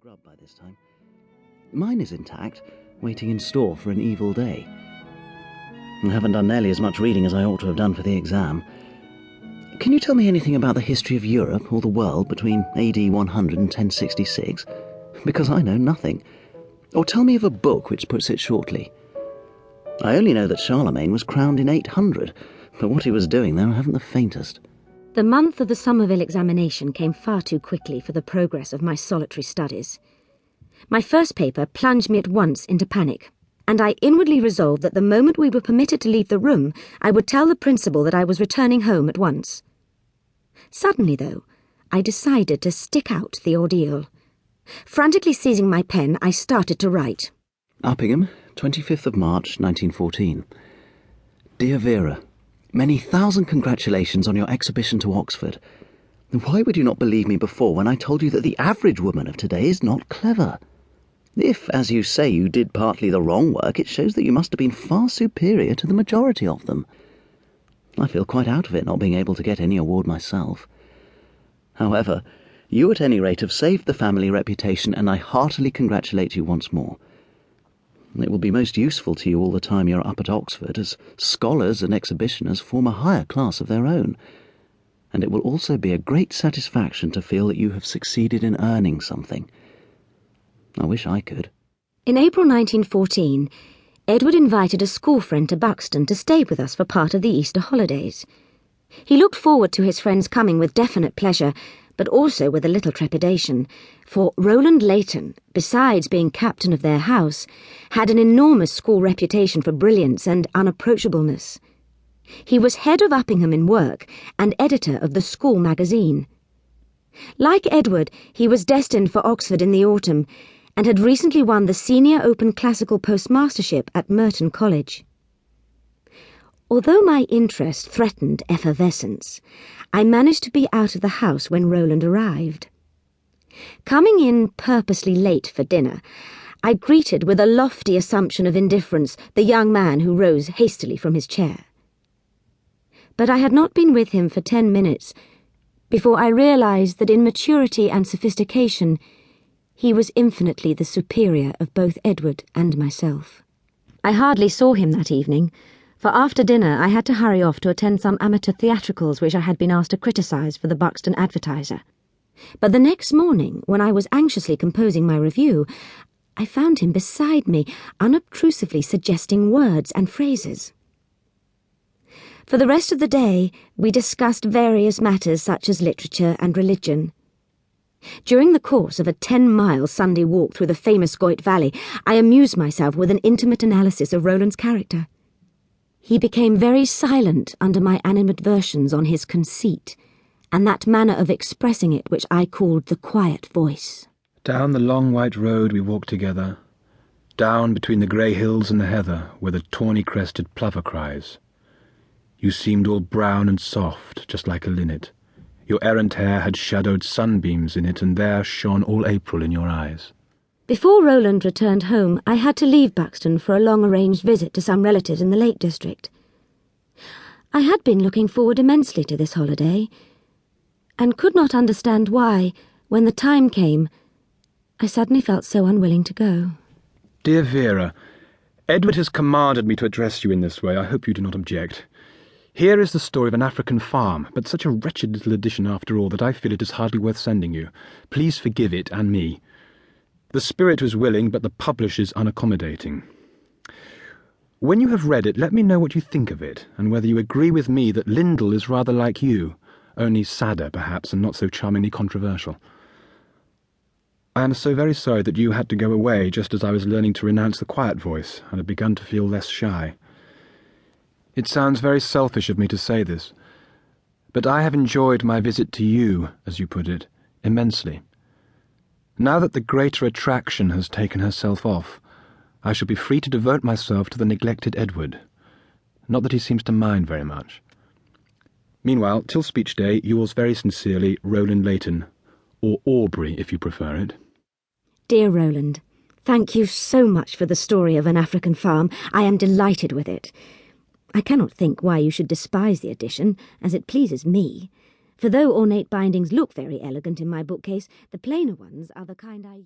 grub by this time. Mine is intact, waiting in store for an evil day. I haven't done nearly as much reading as I ought to have done for the exam. Can you tell me anything about the history of Europe or the world between AD 100 and 1066? Because I know nothing. Or tell me of a book which puts it shortly. I only know that Charlemagne was crowned in 800, but what he was doing there I haven't the faintest. The month of the Somerville examination came far too quickly for the progress of my solitary studies. My first paper plunged me at once into panic, and I inwardly resolved that the moment we were permitted to leave the room, I would tell the principal that I was returning home at once. Suddenly, though, I decided to stick out the ordeal. Frantically seizing my pen, I started to write. Uppingham, 25th of March, 1914. Dear Vera, many thousand congratulations on your exhibition to Oxford. Why would you not believe me before when I told you that the average woman of today is not clever? If, as you say, you did partly the wrong work, it shows that you must have been far superior to the majority of them. I feel quite out of it not being able to get any award myself. However, you at any rate have saved the family reputation, and I heartily congratulate you once more. It will be most useful to you all the time you're up at Oxford, as scholars and exhibitioners form a higher class of their own. And it will also be a great satisfaction to feel that you have succeeded in earning something. I wish I could. In April 1914, Edward invited a school friend to Buxton to stay with us for part of the Easter holidays. He looked forward to his friend's coming with definite pleasure, but also with a little trepidation, for Roland Leighton, besides being captain of their house, had an enormous school reputation for brilliance and unapproachableness. He was head of Uppingham in work and editor of the school magazine. Like Edward, he was destined for Oxford in the autumn, and had recently won the Senior Open Classical Postmastership at Merton College. Although my interest threatened effervescence, I managed to be out of the house when Roland arrived. Coming in purposely late for dinner, I greeted with a lofty assumption of indifference the young man who rose hastily from his chair. But I had not been with him for 10 minutes before I realized that in maturity and sophistication he was infinitely the superior of both Edward and myself. I hardly saw him that evening, for after dinner I had to hurry off to attend some amateur theatricals which I had been asked to criticise for the Buxton Advertiser. But the next morning, when I was anxiously composing my review, I found him beside me, unobtrusively suggesting words and phrases. For the rest of the day, we discussed various matters such as literature and religion. During the course of a 10-mile Sunday walk through the famous Goyt Valley, I amused myself with an intimate analysis of Roland's character. He became very silent under my animadversions on his conceit, and that manner of expressing it which I called the quiet voice. Down the long white road we walked together, down between the grey hills and the heather where the tawny-crested plover cries. You seemed all brown and soft, just like a linnet. Your errant hair had shadowed sunbeams in it, and there shone all April in your eyes. Before Roland returned home, I had to leave Buxton for a long-arranged visit to some relatives in the Lake District. I had been looking forward immensely to this holiday, and could not understand why, when the time came, I suddenly felt so unwilling to go. Dear Vera, Edward has commanded me to address you in this way. I hope you do not object. Here is the story of an African farm, but such a wretched little edition after all that I feel it is hardly worth sending you. Please forgive it and me. The spirit was willing, but the publishers unaccommodating. When you have read it, let me know what you think of it, and whether you agree with me that Lyndall is rather like you, only sadder, perhaps, and not so charmingly controversial. I am so very sorry that you had to go away just as I was learning to renounce the quiet voice, and had begun to feel less shy. It sounds very selfish of me to say this, but I have enjoyed my visit to you, as you put it, immensely. Now that the greater attraction has taken herself off, I shall be free to devote myself to the neglected Edward. Not that he seems to mind very much. Meanwhile, till speech day, yours very sincerely, Roland Leighton, or Aubrey, if you prefer it. Dear Roland, thank you so much for the story of an African farm. I am delighted with it. I cannot think why you should despise the edition, as it pleases me, for though ornate bindings look very elegant in my bookcase, the plainer ones are the kind I use.